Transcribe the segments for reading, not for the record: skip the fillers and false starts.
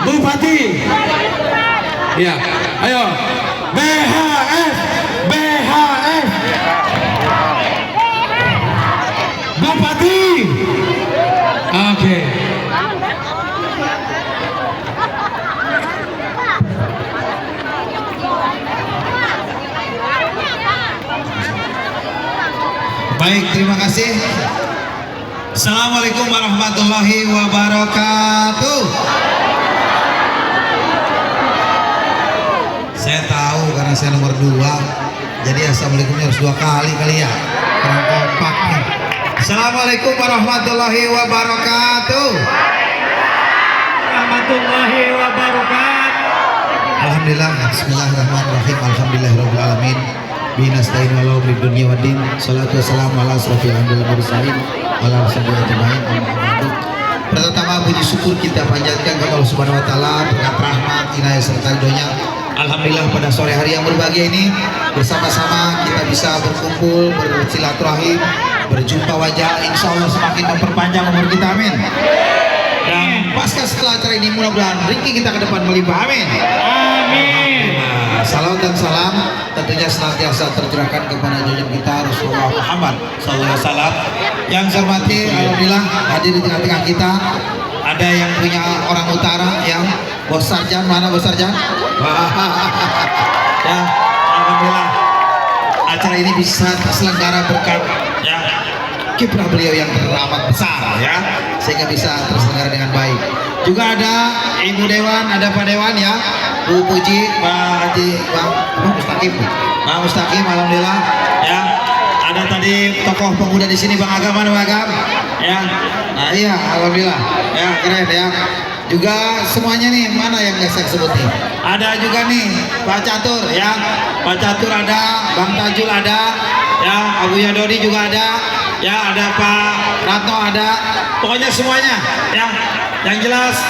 Bupati. Ya, ayo. BHF, BHF. Bupati. Oke. Baik, terima kasih. Assalamualaikum warahmatullahi wabarakatuh. Saya tahu karena saya nomor 2, jadi assalamualaikumnya harus 2 kali ya. Kurang kompak nih. Assalamualaikum warahmatullahi wabarakatuh. Warahmatullahi wabarakatuh. Alhamdulillah, bismillahirrahmanirrahim. Alhamdulillahirabbil alamin. Binastain walau di dunia wadin. Salatu wassalamu ala asrofil anbiya'i wal mursalin ala rasulillah ajmain. Pertama puji syukur kita panjatkan kepada Allah Subhanahu wa taala berkat rahmat, inayah serta ridhonya. Alhamdulillah pada sore hari yang berbahagia ini bersama-sama kita bisa berkumpul, bersilaturahim, berjumpa wajah, insya Allah semakin memperpanjang umur kita, amin. Dan pasca setelah acara ini mudah-mudahan rezeki kita ke depan melimpah, amin. Amin. Salawat dan salam tentunya senantiasa tercurahkan kepada junjungan kita Rasulullah Muhammad SAW. Yang saya hormati, alhamdulillah hadir di tengah-tengah kita ada yang punya orang utara, yang Bos Sarjan. Mana Bos Sarjan? Ya, alhamdulillah acara ini bisa terselenggara berkat ya kiprah beliau yang teramat besar ya, sehingga bisa terselenggara dengan baik. Juga ada Ibu Dewan, ada Pak Dewan ya, Bu Puji, Pak Haji, Bang Mustaqim, Bang Mustaqim, alhamdulillah ya. Ada tadi tokoh pemuda di sini, Bang Agam, mana Bang Agam? Ya, nah iya, alhamdulillah ya, keren ya. Juga semuanya nih, mana yang nggak saya sebut nih? Ada juga nih Pak Catur ya, Pak Catur ada, Bang Tajul ada, ya Abu Yadodi juga ada, ya ada Pak Ratno ada, pokoknya semuanya ya. Yang jelas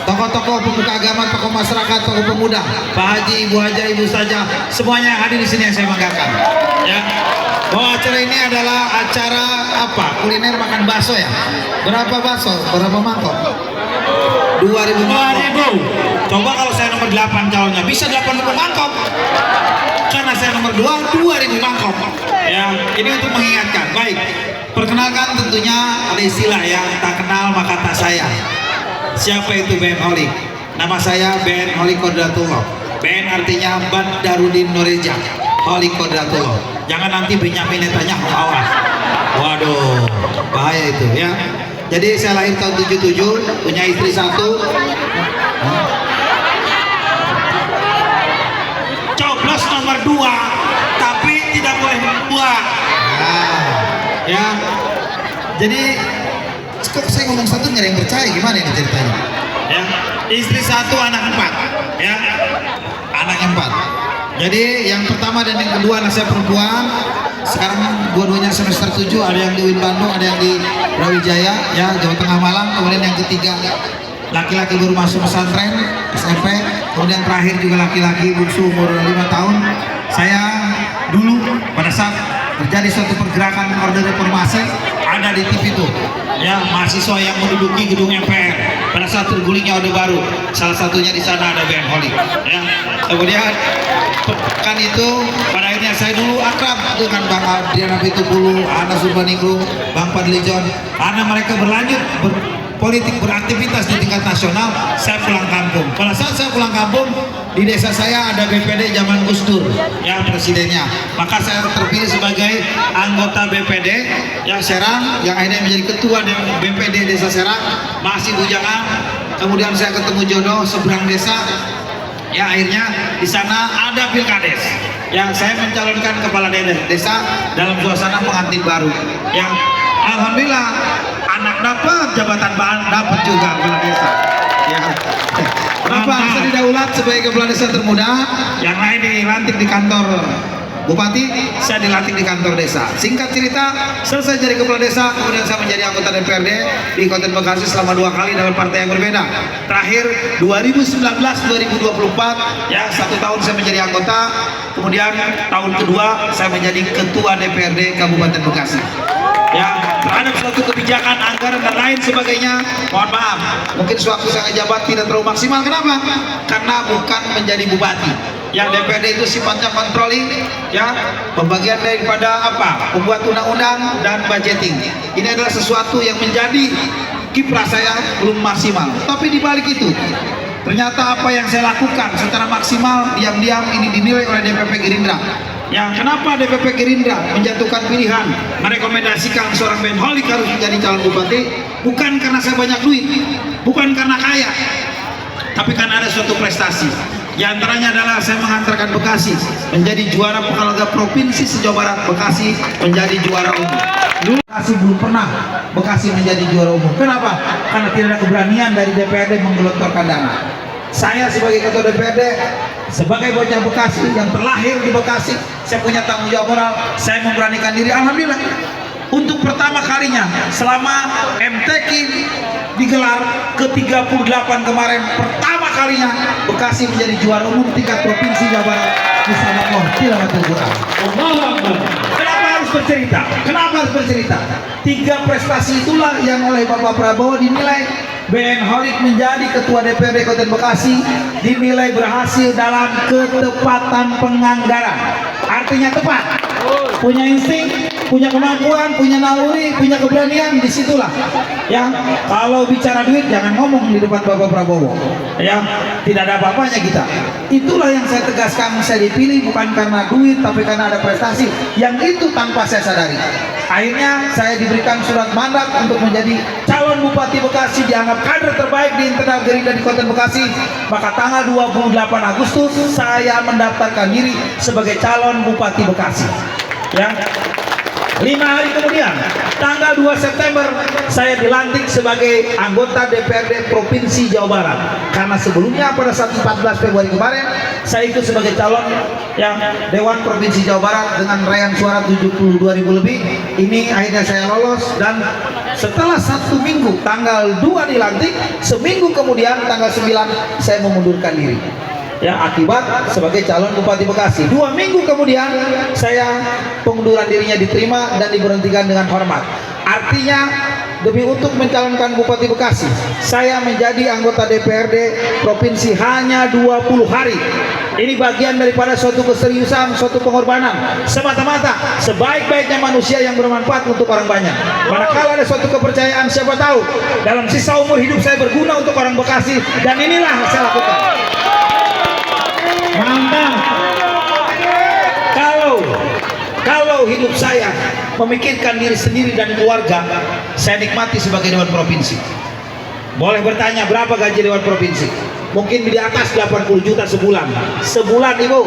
tokoh-tokoh pemuka agama, tokoh masyarakat, tokoh pemuda, Pak Haji, Ibu Haja, Ibu Saja, semuanya yang hadir di sini yang saya banggakan. Ya, bahwa acara ini adalah acara apa? Kuliner makan bakso ya. Berapa bakso? Berapa mangkok? 2.000 mangkok. Coba kalau saya nomor 8 calonnya bisa 80 mangkok. Karena saya nomor 2, 2.000 mangkok. Ya, ini untuk mengingatkan. Baik, perkenalkan tentunya ada istilah yang tak kenal maka tak sayang. Siapa itu BN Holik? Nama saya BN Holik Kodratullah. BN artinya Baddarudin Noreja, Holik Kodratullah. Jangan nanti Benyamin Netanyahu, awas. Waduh, bahaya itu ya. Jadi saya lahir tahun 77, punya istri 1. Coblos nomor 2, tapi tidak boleh membuat. Nah, ya. Jadi kok saya ngomong 1 nggak ada yang percaya, gimana ini ceritanya? Ya, istri 1, anak 4, ya, anak 4. Jadi yang pertama dan yang kedua anak saya perempuan. Sekarang dua-duanya semester 7, ada yang di UIN Bandung, ada yang di Brawijaya, ya Jawa Tengah Malang. Kemudian yang ketiga laki-laki baru masuk pesantren SMP. Kemudian terakhir juga laki-laki bungsu umur 5 tahun. Saya dulu pada saat terjadi suatu pergerakan Orde Reformasi ada di TV itu ya, mahasiswa yang menduduki gedung MPR pada saat tergulingnya Orde Baru, salah satunya di sana ada BN Holik ya. Kemudian kan itu pada akhirnya saya dulu akrab dengan Bang Adrian Apitupulu, Anas Urbaningrum, Bang Fadlijon, karena mereka berlanjut politik beraktivitas di tingkat nasional. Saya pulang kampung. Pada saat saya pulang kampung, di desa saya ada BPD zaman Gus Dur ya, presidennya. Maka saya terpilih sebagai anggota BPD yang Serang, yang akhirnya menjadi ketua BPD desa Serang, masih bujangan. Kemudian saya ketemu jodoh seberang desa ya, akhirnya di sana ada pilkades yang saya mencalonkan kepala desa dalam suasana pengantin baru yang alhamdulillah anak dapat, jabatan dapat juga kepala desa ya. Bapak Sedi Daulat sebagai kepala desa termuda, yang lain dilantik di kantor bupati, saya dilantik di kantor desa. Singkat cerita, selesai jadi kepala desa, kemudian saya menjadi anggota DPRD di Kabupaten Bekasi selama 2 kali dalam partai yang berbeda. Terakhir 2019-2024 ya, 1 tahun saya menjadi anggota, kemudian tahun kedua saya menjadi ketua DPRD Kabupaten Bekasi. Ya, terhadap suatu kebijakan, anggaran dan lain sebagainya, mohon maaf, mungkin sewaktu saya jabat tidak terlalu maksimal. Kenapa? Karena bukan menjadi bupati. Yang DPRD itu sifatnya controlling, ya, pembagian daripada apa, pembuat undang-undang dan budgeting. Ini adalah sesuatu yang menjadi kiprah saya belum maksimal. Tapi di balik itu, ternyata apa yang saya lakukan secara maksimal diam-diam ini dinilai oleh DPP Gerindra. Ya, kenapa DPP Gerindra menjatuhkan pilihan merekomendasikan seorang Ben Holik harus menjadi calon bupati? Bukan karena saya banyak duit, bukan karena kaya, tapi karena ada suatu prestasi. Di antaranya adalah saya mengantarkan Bekasi menjadi juara Pekalongan Provinsi se-Jawa Barat. Bekasi menjadi juara umum. Dulu Bekasi belum pernah Bekasi menjadi juara umum. Kenapa? Karena tidak ada keberanian dari DPRD menggelontorkan dana. Saya sebagai ketua DPRD, sebagai bocah Bekasi yang terlahir di Bekasi, saya punya tanggung jawab moral. Saya memberanikan diri. Alhamdulillah, untuk pertama kalinya selama MTQ digelar ke-38 kemarin, pertama kalinya Bekasi menjadi juara umum tingkat provinsi Jawa Barat bersama Tilawatul Quran. Kenapa harus bercerita? Kenapa harus bercerita? 3 prestasi itulah yang oleh Bapak Prabowo dinilai Ben Holik menjadi ketua DPRD Kota Bekasi dinilai berhasil dalam ketepatan penganggaran. Artinya tepat, punya insting, punya kemampuan, punya naluri, punya keberanian. Disitulah ya, kalau bicara duit jangan ngomong di depan Bapak Prabowo ya, tidak ada apa-apanya kita. Itulah yang saya tegaskan, saya dipilih bukan karena duit tapi karena ada prestasi yang itu tanpa saya sadari. Akhirnya saya diberikan surat mandat untuk menjadi calon Bupati Bekasi, dianggap kader terbaik di internal Gerindra di Kota Bekasi. Maka tanggal 28 Agustus saya mendaftarkan diri sebagai calon Bupati Bekasi ya. 5 hari kemudian, tanggal 2 September, saya dilantik sebagai anggota DPRD Provinsi Jawa Barat. Karena sebelumnya pada saat 14 Februari kemarin, saya ikut sebagai calon yang Dewan Provinsi Jawa Barat dengan raihan suara 72.000 lebih. Ini akhirnya saya lolos, dan setelah 1 minggu, tanggal 2 dilantik, seminggu kemudian tanggal 9 saya mengundurkan diri. Ya, akibat sebagai calon Bupati Bekasi. 2 minggu kemudian saya pengunduran dirinya diterima dan diberhentikan dengan hormat. Artinya demi untuk mencalonkan Bupati Bekasi, saya menjadi anggota DPRD Provinsi hanya 20 hari. Ini bagian daripada suatu keseriusan, suatu pengorbanan, semata-mata sebaik-baiknya manusia yang bermanfaat untuk orang banyak. Manakala ada suatu kepercayaan, siapa tahu dalam sisa umur hidup saya berguna untuk orang Bekasi, dan inilah yang saya lakukan. Mantap. Kalau hidup saya memikirkan diri sendiri dan keluarga, saya nikmati sebagai Dewan Provinsi. Boleh bertanya berapa gaji Dewan Provinsi? Mungkin di atas 80 juta sebulan. Sebulan Ibu,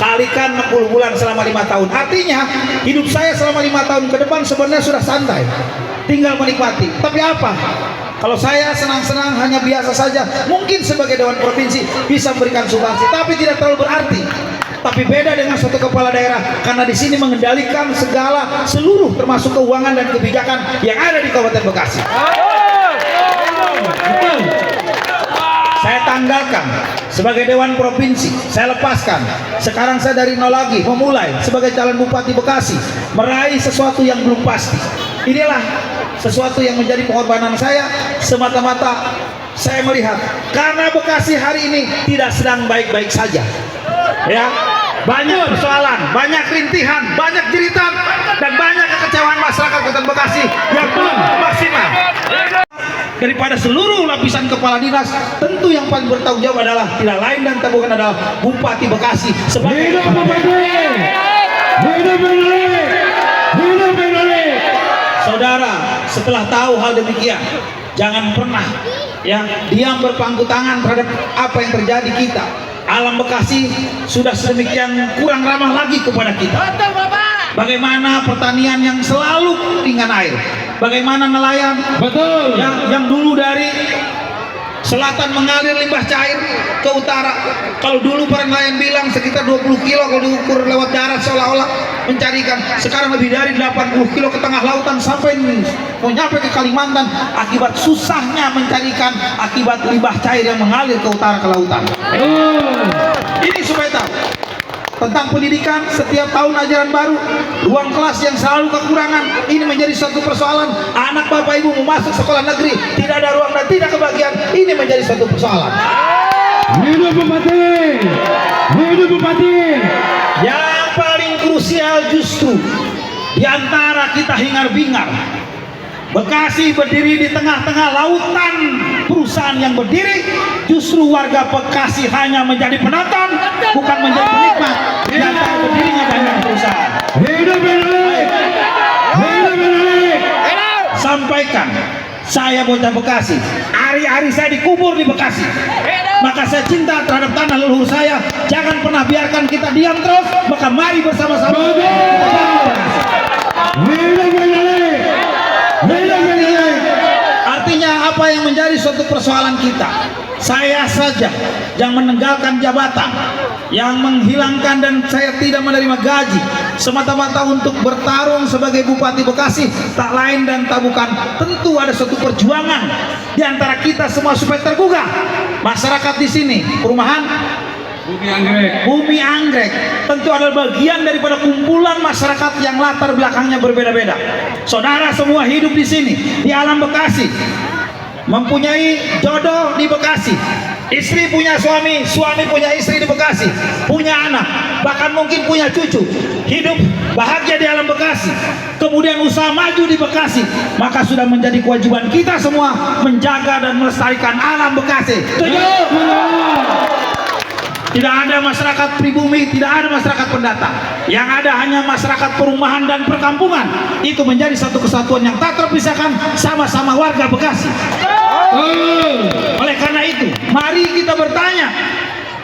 kalikan 60 bulan selama 5 tahun. Artinya hidup saya selama 5 tahun ke depan sebenarnya sudah santai, tinggal menikmati. Tapi apa? Kalau saya senang-senang hanya biasa saja, mungkin sebagai Dewan Provinsi bisa memberikan sumbangsi, tapi tidak terlalu berarti. Tapi beda dengan suatu kepala daerah, karena di sini mengendalikan segala seluruh termasuk keuangan dan kebijakan yang ada di Kabupaten Bekasi. Saya tanggalkan sebagai Dewan Provinsi, saya lepaskan. Sekarang saya dari nol lagi, memulai sebagai calon Bupati Bekasi, meraih sesuatu yang belum pasti. Inilah sesuatu yang menjadi pengorbanan saya, semata-mata saya melihat karena Bekasi hari ini tidak sedang baik-baik saja ya, banyak persoalan, banyak rintihan, banyak jeritan, dan banyak kekecewaan masyarakat Kota Bekasi yang belum maksimal. Daripada seluruh lapisan kepala dinas, tentu yang paling bertanggung jawab adalah tidak lain dan tak bukan adalah Bupati Bekasi sebagai Saudara. Setelah tahu hal demikian, jangan pernah ya diam berpangku tangan terhadap apa yang terjadi kita. Alam Bekasi sudah sedemikian kurang ramah lagi kepada kita. Bagaimana pertanian yang selalu ringan air, bagaimana nelayan yang dulu dari selatan mengalir limbah cair ke utara. Kalau dulu para nelayan bilang sekitar 20 kilo kalau diukur lewat darat seolah-olah mencarikan, sekarang lebih dari 80 kilo ke tengah lautan sampai mau nyampe ke Kalimantan, akibat susahnya mencarikan akibat limbah cair yang mengalir ke utara ke lautan. Ini supaya tahu tentang pendidikan. Setiap tahun ajaran baru, ruang kelas yang selalu kekurangan, ini menjadi suatu persoalan. Anak bapak ibu mau masuk sekolah negeri, tidak ada ruang dan tidak kebagian, ini menjadi suatu persoalan. Hidup Bupati! Hidup Bupati! Yang paling krusial justru di antara kita hingar-bingar, Bekasi berdiri di tengah-tengah lautan perusahaan yang berdiri, justru warga Bekasi hanya menjadi penonton, bukan menjadi penikmat di antara berdirinya banyak perusahaan. Hidup Benhalik! Hidup Benhalik! Sampaikan, saya bocah Bekasi, hari-hari saya dikubur di Bekasi, maka saya cinta terhadap tanah leluhur saya. Jangan pernah biarkan kita diam terus, maka mari bersama-sama kita bangun Bekasi. Hidup Benhalik! Hidup Benhalik! Artinya apa yang menjadi suatu persoalan kita? Saya saja yang meninggalkan jabatan, yang menghilangkan, dan saya tidak menerima gaji semata-mata untuk bertarung sebagai Bupati Bekasi. Tak lain dan tak bukan, tentu ada suatu perjuangan di antara kita semua supaya tergugah. Masyarakat di sini, perumahan Bumi Anggrek tentu adalah bagian daripada kumpulan masyarakat yang latar belakangnya berbeda-beda. Saudara semua hidup di sini, di alam Bekasi, mempunyai jodoh di Bekasi, istri punya suami, suami punya istri di Bekasi, punya anak, bahkan mungkin punya cucu, hidup bahagia di alam Bekasi, kemudian usaha maju di Bekasi. Maka sudah menjadi kewajiban kita semua menjaga dan melestarikan alam Bekasi. Setuju? Tidak ada masyarakat pribumi, tidak ada masyarakat pendatang. Yang ada hanya masyarakat perumahan dan perkampungan. Itu menjadi satu kesatuan yang tak terpisahkan, sama-sama warga Bekasi. Oleh karena itu, mari kita bertanya,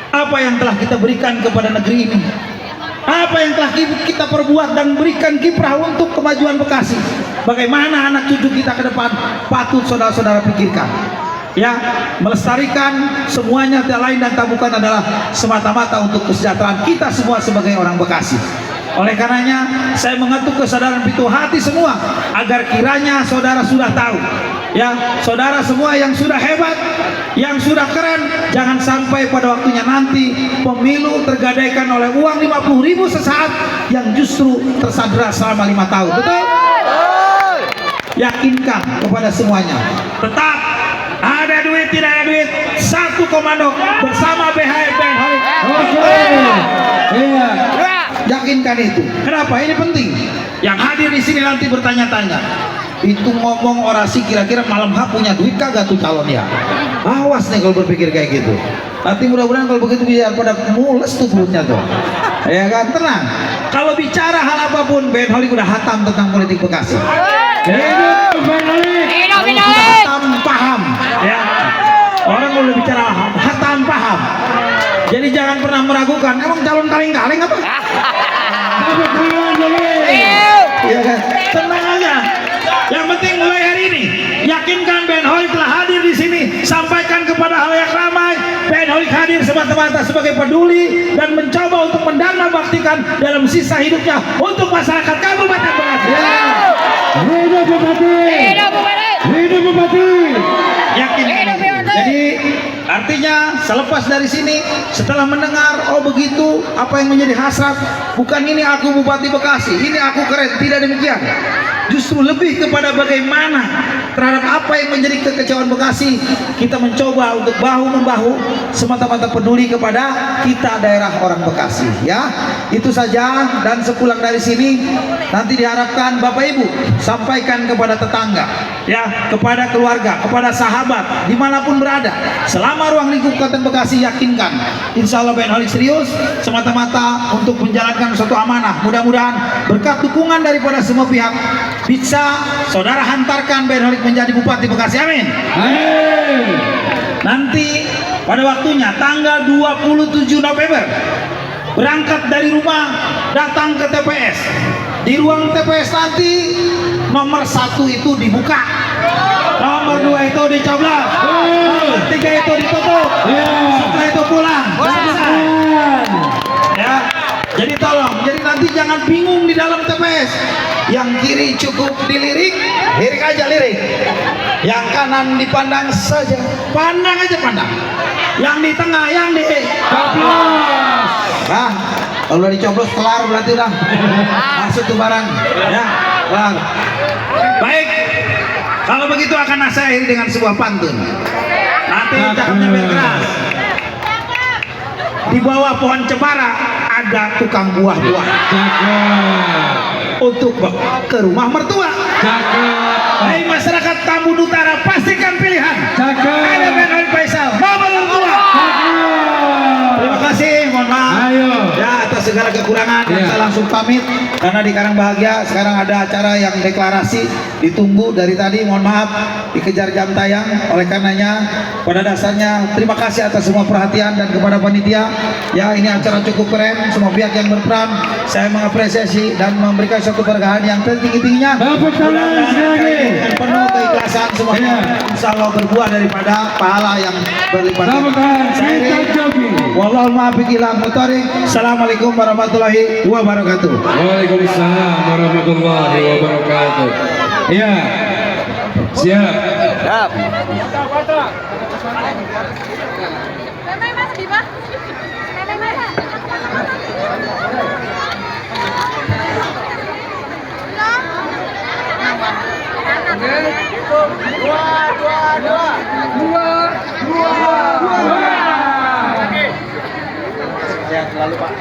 apa yang telah kita berikan kepada negeri ini? Apa yang telah kita perbuat dan berikan kiprah untuk kemajuan Bekasi? Bagaimana anak cucu kita ke depan? Patut saudara-saudara pikirkan. Ya, melestarikan semuanya tidak lain dan tak bukan adalah semata-mata untuk kesejahteraan kita semua sebagai orang Bekasi. Oleh karenanya saya mengetuk kesadaran pintu hati semua, agar kiranya saudara sudah tahu, ya, saudara semua yang sudah hebat, yang sudah keren, jangan sampai pada waktunya nanti pemilu tergadaikan oleh uang 50.000 sesaat yang justru tersandera selama 5 tahun. Betul? Yakinkan kepada semuanya, tetap ada duit, tidak ada duit, satu komando bersama BHM Benhalik. Iya. Yakinkan itu. Kenapa? Ini penting. Yang hadir di sini nanti bertanya-tanya, itu ngomong orasi kira-kira malam punya duit kagak tuh calon ya? Awas nih kalau berpikir kayak gitu. Nanti mudah-mudahan kalau begitu biar pada mules tuh perutnya tuh. Ya kan, tenang. Kalau bicara hal apapun, Benhalik udah hatam tentang politik Bekasi. Hidup Benhalik! Hatam paham, ya. Orang kalau bicara hatam paham. Jadi jangan pernah meragukan. Emang calon kaleng-kaleng apa? Iya kan? Tenang aja. Yang penting mulai hari ini, yakinkan Benhalik telah hadir di sini. Sampaikan kepada halayak ramai, Benhalik hadir semata-mata sebagai peduli dan mencoba untuk mendana baktikan dalam sisa hidupnya untuk masyarakat Kabupaten Bekasi. Hidup Bupati! Hidup Bupati! Yakin. Jadi artinya selepas dari sini, setelah mendengar, oh begitu, apa yang menjadi hasrat, bukan ini aku Bupati Bekasi, ini aku keren, tidak demikian. Justru lebih kepada bagaimana terhadap apa yang menjadi kekecewaan Bekasi, kita mencoba untuk bahu-membahu semata-mata peduli kepada kita daerah orang Bekasi. Ya, itu saja. Dan sepulang dari sini, nanti diharapkan Bapak Ibu sampaikan kepada tetangga, ya, kepada keluarga, kepada sahabat, dimanapun berada, selama ruang lingkup Kabupaten Bekasi, yakinkan, insya Allah Benhalik serius semata-mata untuk menjalankan suatu amanah. Mudah-mudahan berkat dukungan daripada semua pihak bisa saudara hantarkan Benhalik menjadi Bupati Bekasi. Amin. Amin. Nanti pada waktunya tanggal 27 November berangkat dari rumah, datang ke TPS. Di ruang TPS nanti nomor 1 itu dibuka, nomor 2 itu dicoblos, nomor 3 itu ditutup. Setelah itu pulang. Ya, jadi tolong, jadi nanti jangan bingung di dalam TPS. Yang kiri cukup dilirik, lirik aja lirik. Yang kanan dipandang saja, pandang aja pandang. Yang di tengah, yang di Kaplas. nah, Kalau udah dicoblos kelar berarti udah masuk tuh barang. Ya, kelar. Baik. Kalau begitu akan saya akhiri dengan sebuah pantun. Nanti cakapnya biar keras. Di bawah pohon cemara ada tukang buah-buah. Untuk ke rumah mertua. Hai masyarakat Tambun Utara, pastikan pilihan. Ada Ben Faisal, mau mertua. Terima kasih, mohon maaf. Ayo. Ya atas segala kekurangan dan Ya. saya langsung pamit karena di Karang Bahagia sekarang ada acara yang deklarasi ditunggu dari tadi. Mohon maaf dikejar jam tayang. Oleh karenanya pada dasarnya terima kasih atas semua perhatian dan kepada panitia. Ya ini acara cukup keren. Semua pihak yang berperan saya mengapresiasi dan memberikan suatu penghargaan yang tertinggi-tingginya. Tepuk tangan sekali lagi. Dengan penuh keikhlasan semuanya. Insya Allah berbuah daripada pahala yang berlipat. Tepuk tangan. Saya Kita jogging. Wallahul muwaffiq ila aqwamit. Assalamualaikum warahmatullahi wabarakatuh. Waalaikumsalam warahmatullahi wabarakatuh. Iya. Siap. Memang mana di bawah? Memang mana? Sehat selalu Pak.